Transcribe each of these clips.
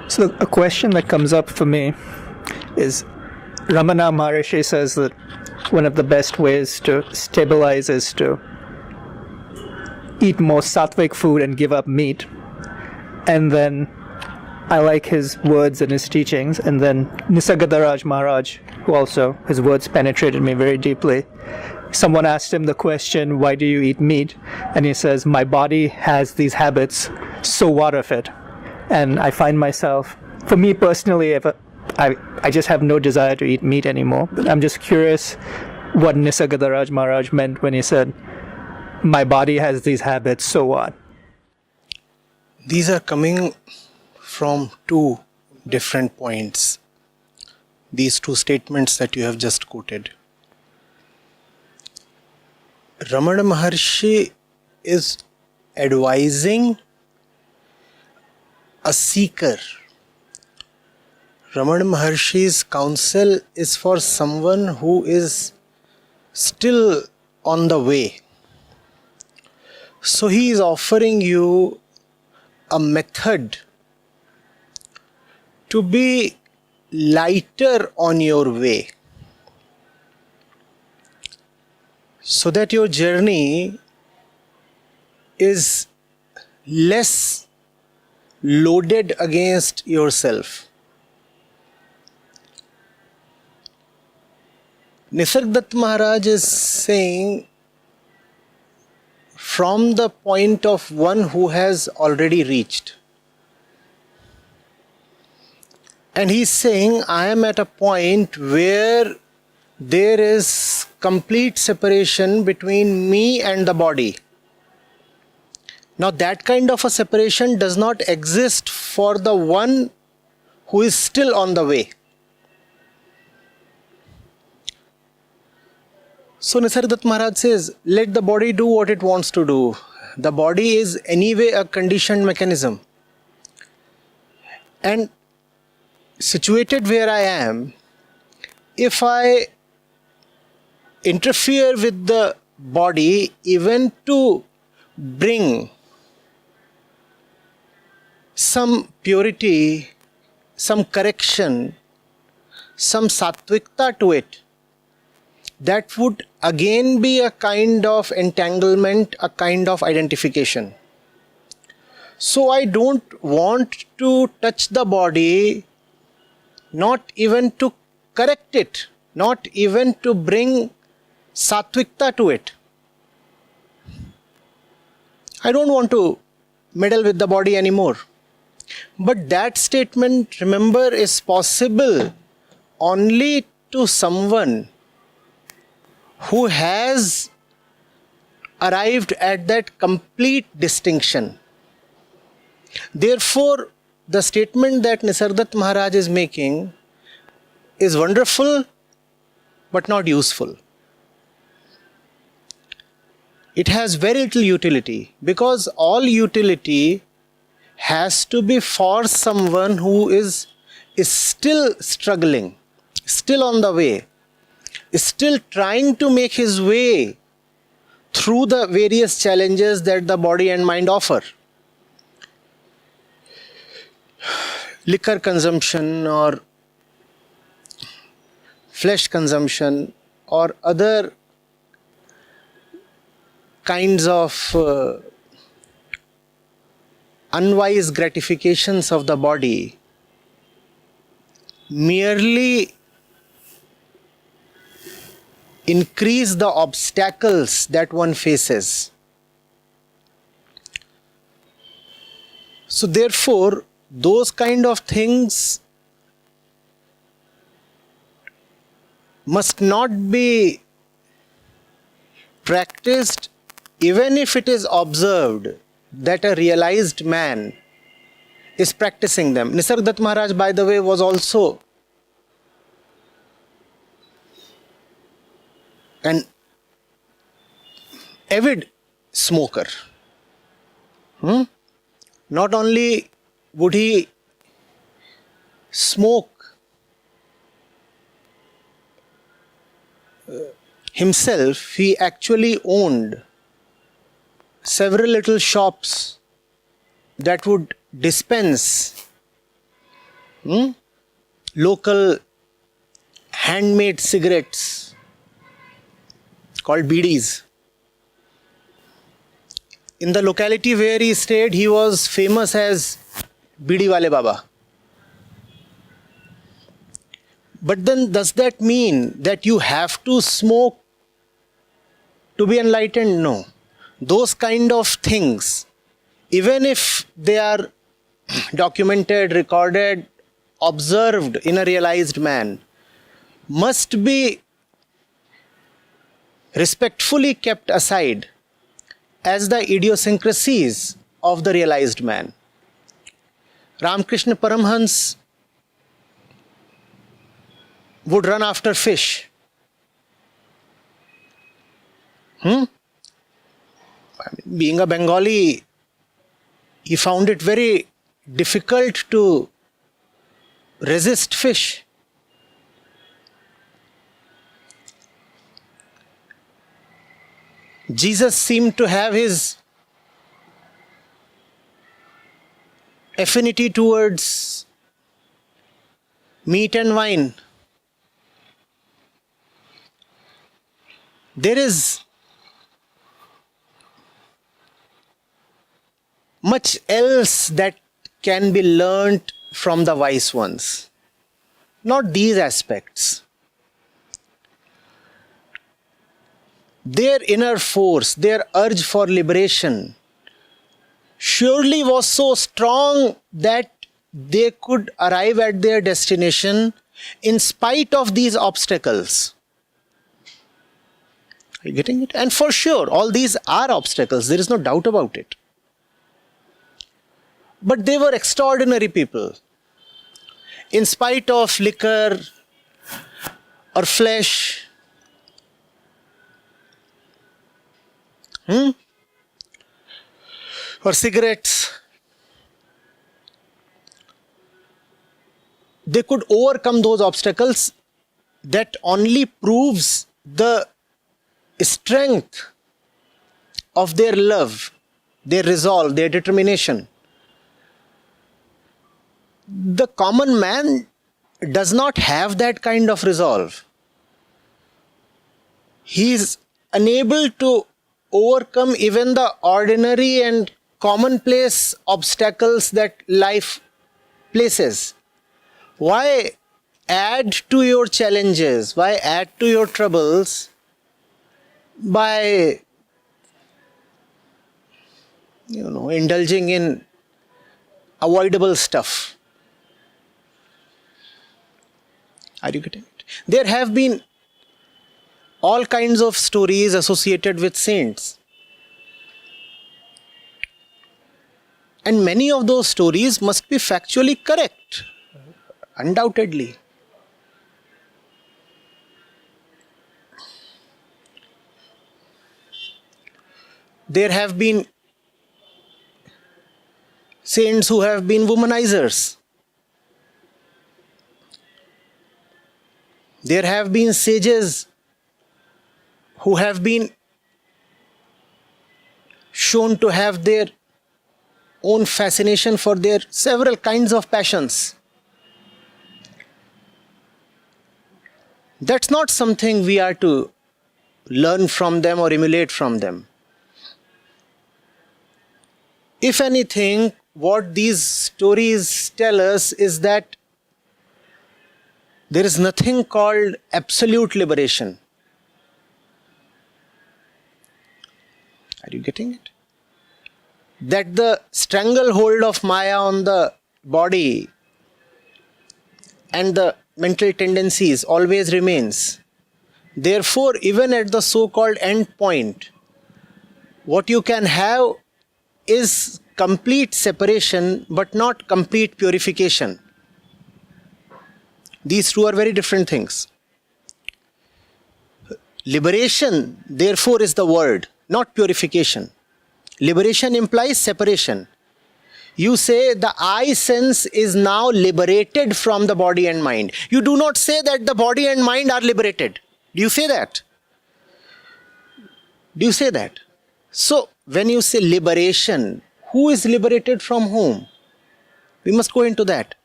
So a question that comes up for me is Ramana Maharshi says that one of the best ways to stabilize is to eat more sattvic food and give up meat. And then I like his words and his teachings. And then Nisargadatta Maharaj, who also, his words penetrated me very deeply. Someone asked him the question, why do you eat meat? And he says, my body has these habits, so what of it? And I find myself, for me personally, I just have no desire to eat meat anymore. But I'm just curious what Nisargadatta Maharaj meant when he said, my body has these habits, so what? These are coming from two different points. These two statements that you have just quoted. Ramana Maharshi is advising a seeker. Ramana Maharshi's counsel is for someone who is still on the way. So he is offering you a method to be lighter on your way, so that your journey is less loaded against yourself. Nisargadatta Maharaj is saying from the point of one who has already reached. And he's saying, I am at a point where there is complete separation between me and the body. Now that kind of a separation does not exist for the one who is still on the way. So Nisargadatta Maharaj says, let the body do what it wants to do. The body is anyway a conditioned mechanism. And situated where I am, if I interfere with the body even to bring some purity, some correction, some sattvikta to it, that would again be a kind of entanglement, a kind of identification. So I don't want to touch the body, not even to correct it, not even to bring sattvikta to it. I don't want to meddle with the body anymore. But that statement, remember, is possible only to someone who has arrived at that complete distinction. Therefore, the statement that Nisargadatta Maharaj is making is wonderful but not useful. It has very little utility, because all utility has to be for someone who is still struggling, still on the way, is still trying to make his way through the various challenges that the body and mind offer. Liquor consumption or flesh consumption or other kinds of unwise gratifications of the body merely increase the obstacles that one faces. So therefore, those kind of things must not be practiced, even if it is observed that a realized man is practicing them. Nisargadatta Maharaj, by the way, was also an avid smoker. Not only would he smoke himself, he actually owned several little shops that would dispense Local handmade cigarettes called bidis. In the locality where he stayed, he was famous as Bidi Wale Baba. But then does that mean that you have to smoke to be enlightened? No. Those kind of things, even if they are documented, recorded, observed in a realized man, must be respectfully kept aside as the idiosyncrasies of the realized man. Ramakrishna Paramhans would run after fish. Being a Bengali, he found it very difficult to resist fish. Jesus seemed to have his affinity towards meat and wine. There is much else that can be learnt from the wise ones. Not these aspects. Their inner force, their urge for liberation, surely was so strong that they could arrive at their destination in spite of these obstacles. Are you getting it? And for sure, all these are obstacles, there is no doubt about it. But they were extraordinary people. In spite of liquor or flesh, or cigarettes, they could overcome those obstacles. That only proves the strength of their love, their resolve, their determination. The common man does not have that kind of resolve. He is unable to overcome even the ordinary and commonplace obstacles that life places. Why add to your challenges? Why add to your troubles by, indulging in avoidable stuff? Are you getting it? There have been all kinds of stories associated with saints. And many of those stories must be factually correct, undoubtedly. There have been saints who have been womanizers. There have been sages who have been shown to have their own fascination for their several kinds of passions. That's not something we are to learn from them or emulate from them. If anything, what these stories tell us is that there is nothing called absolute liberation. Are you getting it? That the stranglehold of Maya on the body and the mental tendencies always remains. Therefore, even at the so-called end point, what you can have is complete separation but not complete purification. These two are very different things. Liberation, therefore, is the word, not purification. Liberation implies separation. You say the I sense is now liberated from the body and mind. You do not say that the body and mind are liberated. Do you say that? Do you say that? So, when you say liberation, who is liberated from whom? We must go into that.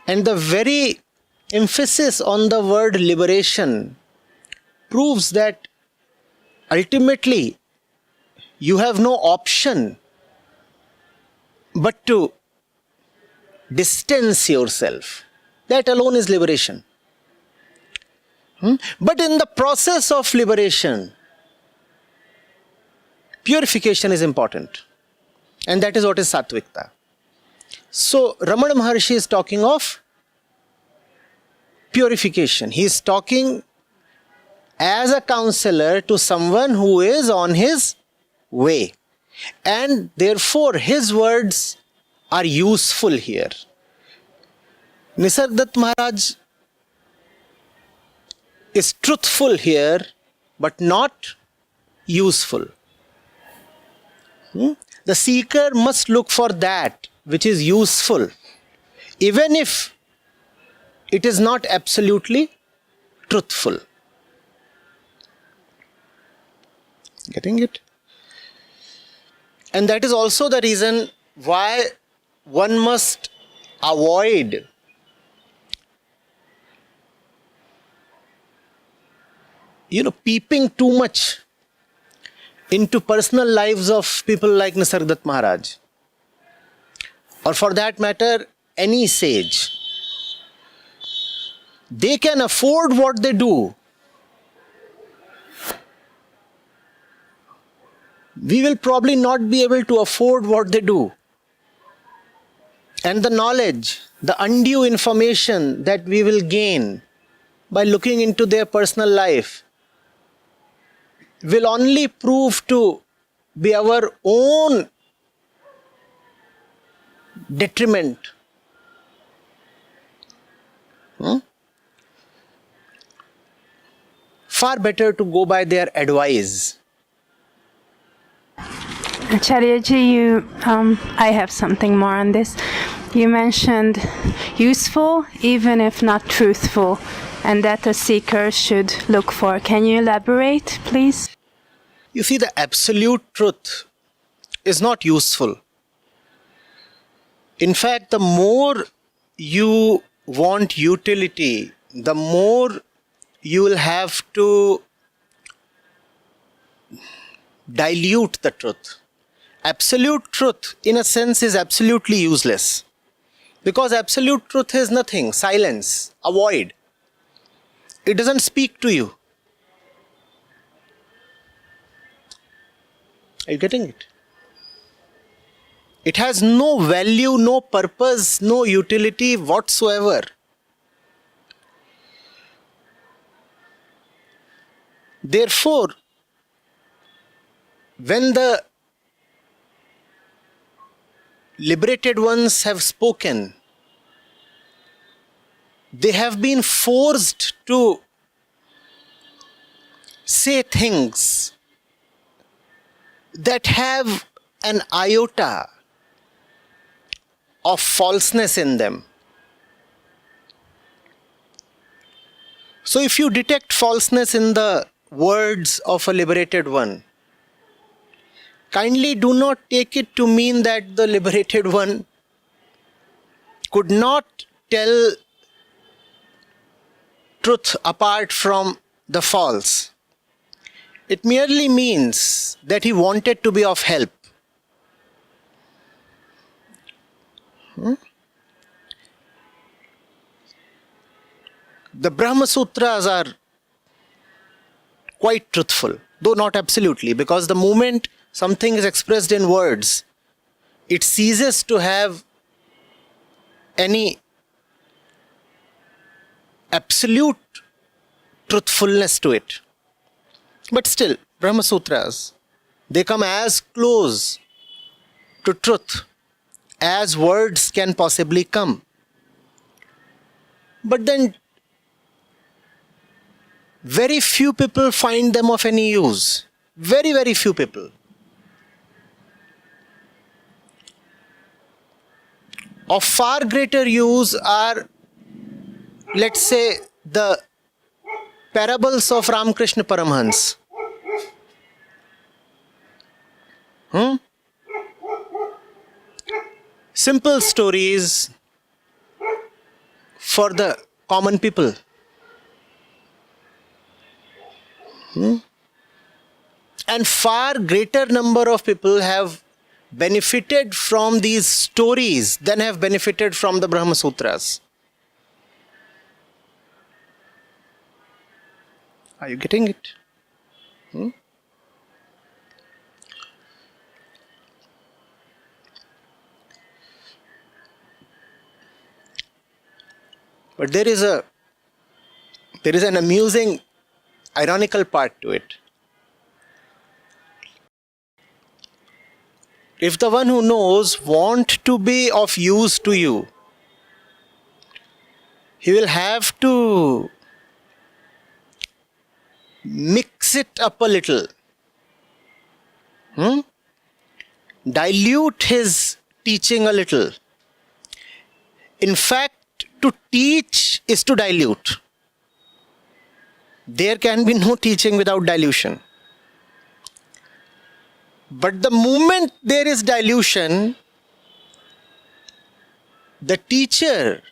And the very emphasis on the word liberation proves that ultimately you have no option but to distance yourself. That alone is liberation. But in the process of liberation, purification is important. And that is what is sattvikta. So Ramana Maharshi is talking of purification. He is talking as a counselor to someone who is on his way. And therefore his words are useful here. Nisargadatta Maharaj is truthful here, but not useful. The seeker must look for that which is useful, even if it is not absolutely truthful. Getting it? And that is also the reason why one must avoid peeping too much into personal lives of people like Nisargadatta Maharaj, or for that matter, any sage. They can afford what they do. We will probably not be able to afford what they do. And the knowledge, the undue information that we will gain by looking into their personal life will only prove to be our own detriment. Far better to go by their advice. Acharya Ji, I have something more on this. You mentioned useful, even if not truthful, and that a seeker should look for. Can you elaborate, please? You see, the absolute truth is not useful. In fact, the more you want utility, the more you will have to dilute the truth. Absolute truth, in a sense, is absolutely useless. Because absolute truth is nothing, silence, a void. It doesn't speak to you. Are you getting it? It has no value, no purpose, no utility whatsoever. Therefore, when the liberated ones have spoken, they have been forced to say things that have an iota of falseness in them. So if you detect falseness in the words of a liberated one, kindly do not take it to mean that the liberated one could not tell truth apart from the false. It merely means that he wanted to be of help. The Brahma Sutras are quite truthful, though not absolutely, because the moment something is expressed in words, it ceases to have any absolute truthfulness to it. But still, Brahma Sutras, they come as close to truth as words can possibly come. But then, very few people find them of any use. Very, very few people. Of far greater use are, let's say, the parables of Ramakrishna Paramhans. Simple stories for the common people. And far greater number of people have benefited from these stories than have benefited from the Brahma Sutras. Are you getting it? But there is an amusing, ironical part to it. If the one who knows want to be of use to you, he will have to mix it up a little. Dilute his teaching a little. In fact, to teach is to dilute. There can be no teaching without dilution. But the moment there is dilution, the teacher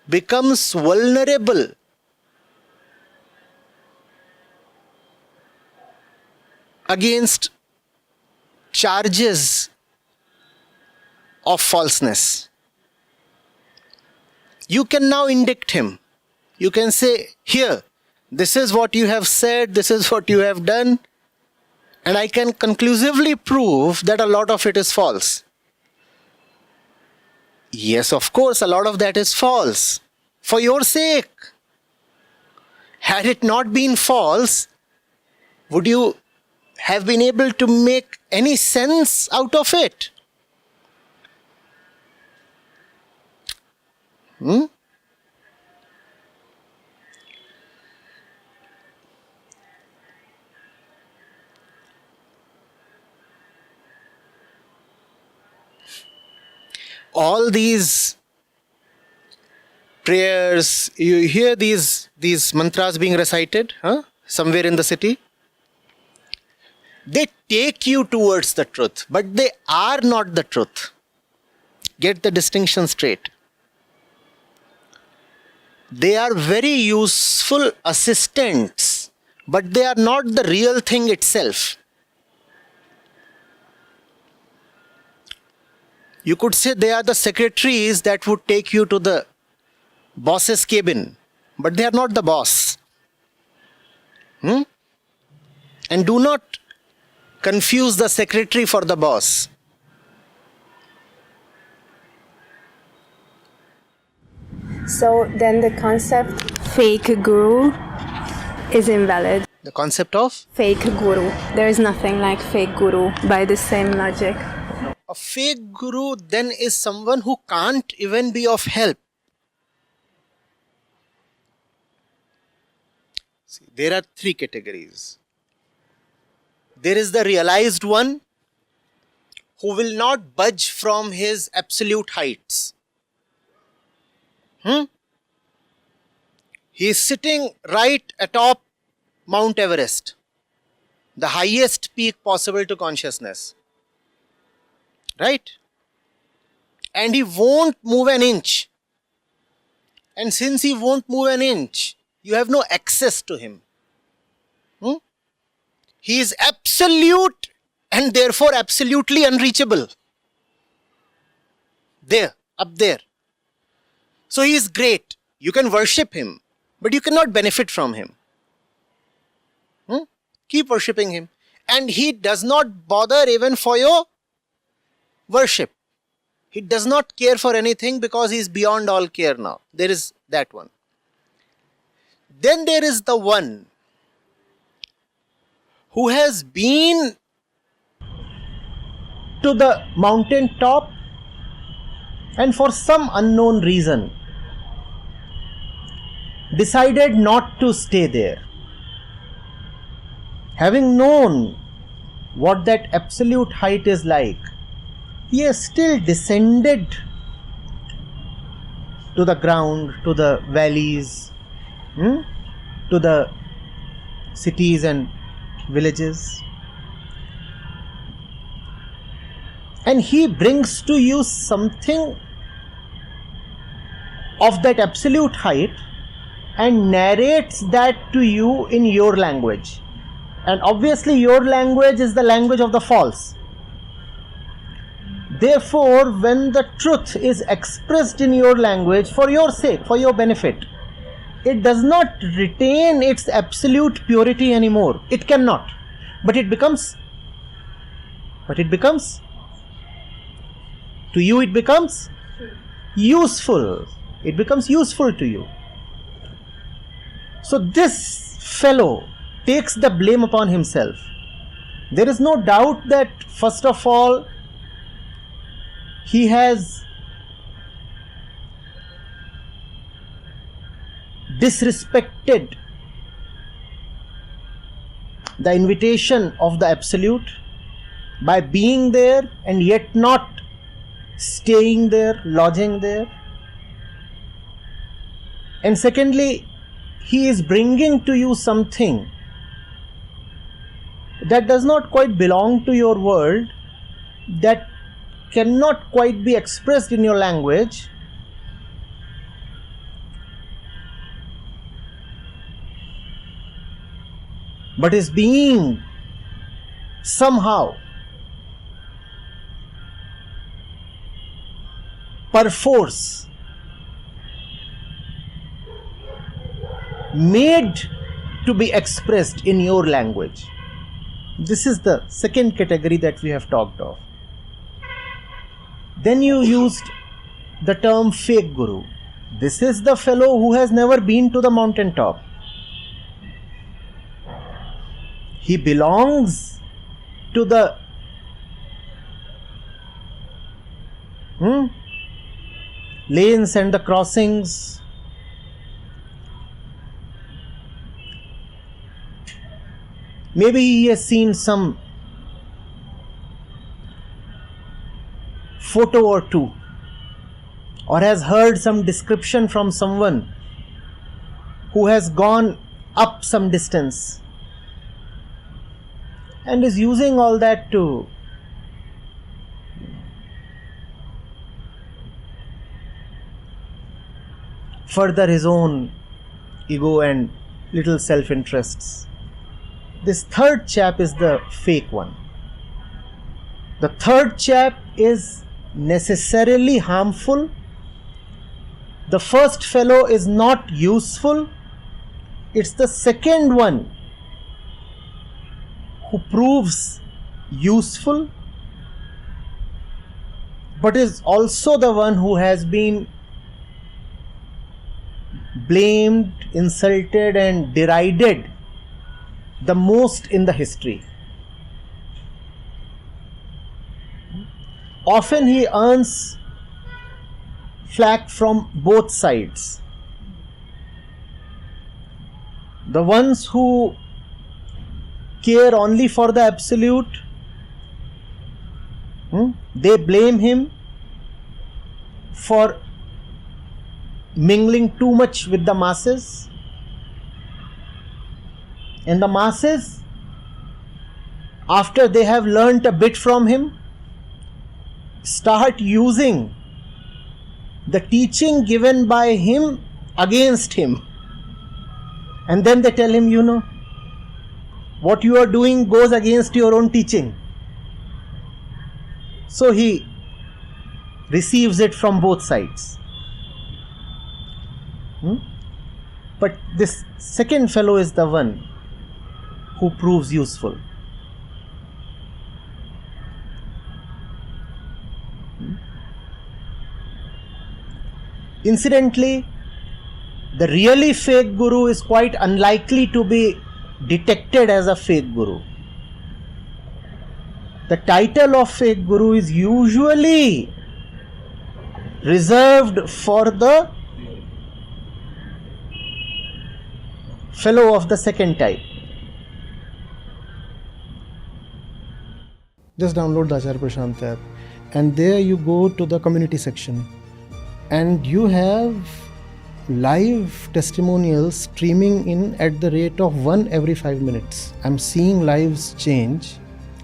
becomes vulnerable against charges of falseness. You can now indict him. You can say, here, this is what you have said, this is what you have done, and I can conclusively prove that a lot of it is false. Yes, of course, a lot of that is false. For your sake. Had it not been false, would you have been able to make any sense out of it? All these prayers, you hear these mantras being recited somewhere in the city. They take you towards the truth, but they are not the truth. Get the distinction straight. They are very useful assistants, but they are not the real thing itself. You could say they are the secretaries that would take you to the boss's cabin, but they are not the boss. And do not confuse the secretary for the boss. So then the concept fake guru is invalid. The concept of? Fake guru. There is nothing like fake guru by the same logic. A fake guru then is someone who can't even be of help. See, there are three categories. There is the realized one who will not budge from his absolute heights. He is sitting right atop Mount Everest, the highest peak possible to consciousness. Right? And he won't move an inch. And since he won't move an inch, you have no access to him. He is absolute and therefore absolutely unreachable. There, up there. So he is great. You can worship him, but you cannot benefit from him. Keep worshipping him. And he does not bother even for your worship. He does not care for anything because he is beyond all care now. There is that one. Then there is the one who has been to the mountain top and for some unknown reason decided not to stay there. Having known what that absolute height is like, he has still descended to the ground, to the valleys, to the cities and villages. And he brings to you something of that absolute height and narrates that to you in your language. And obviously your language is the language of the false. Therefore, when the truth is expressed in your language for your sake, for your benefit, it does not retain its absolute purity anymore. It cannot. But it becomes, to you it becomes useful. It becomes useful to you. So this fellow takes the blame upon himself. There is no doubt that, first of all, he has disrespected the invitation of the Absolute by being there and yet not staying there, lodging there. And secondly, he is bringing to you something that does not quite belong to your world, that cannot quite be expressed in your language, but is being somehow perforce made to be expressed in your language. This is the second category that we have talked of. Then you used the term fake guru. This is the fellow who has never been to the mountaintop. He belongs to the lanes and the crossings. Maybe he has seen some photo or two, or has heard some description from someone who has gone up some distance and is using all that to further his own ego and little self-interests. This third chap is the fake one. The third chap is necessarily harmful. The first fellow is not useful. It's the second one who proves useful, but is also the one who has been blamed, insulted and derided the most in the history. Often he earns flack from both sides. The ones who care only for the Absolute, they blame him for mingling too much with the masses. And the masses, after they have learnt a bit from him, start using the teaching given by him against him. And then they tell him, you know, what you are doing goes against your own teaching. So he receives it from both sides. But this second fellow is the one who proves useful. Incidentally, the really fake guru is quite unlikely to be detected as a fake guru. The title of fake guru is usually reserved for the fellow of the second type. Just download the Acharya Prashant app, and there you go to the community section, and you have live testimonials streaming in at the rate of 1 every 5 minutes. I'm seeing lives change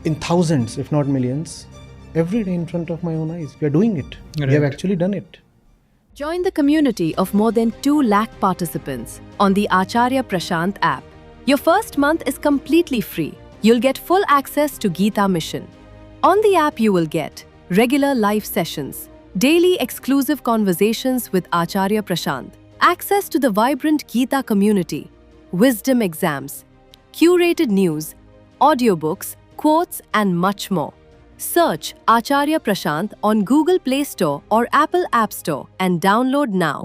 in thousands, if not millions, every day in front of my own eyes. We are doing it. Right. We have actually done it. Join the community of more than 2 lakh participants on the Acharya Prashant app. Your first month is completely free. You'll get full access to Gita Mission. On the app, you will get regular live sessions, daily exclusive conversations with Acharya Prashant, access to the vibrant Gita community, wisdom exams, curated news, audiobooks, quotes, and much more. Search Acharya Prashant on Google Play Store or Apple App Store and download now.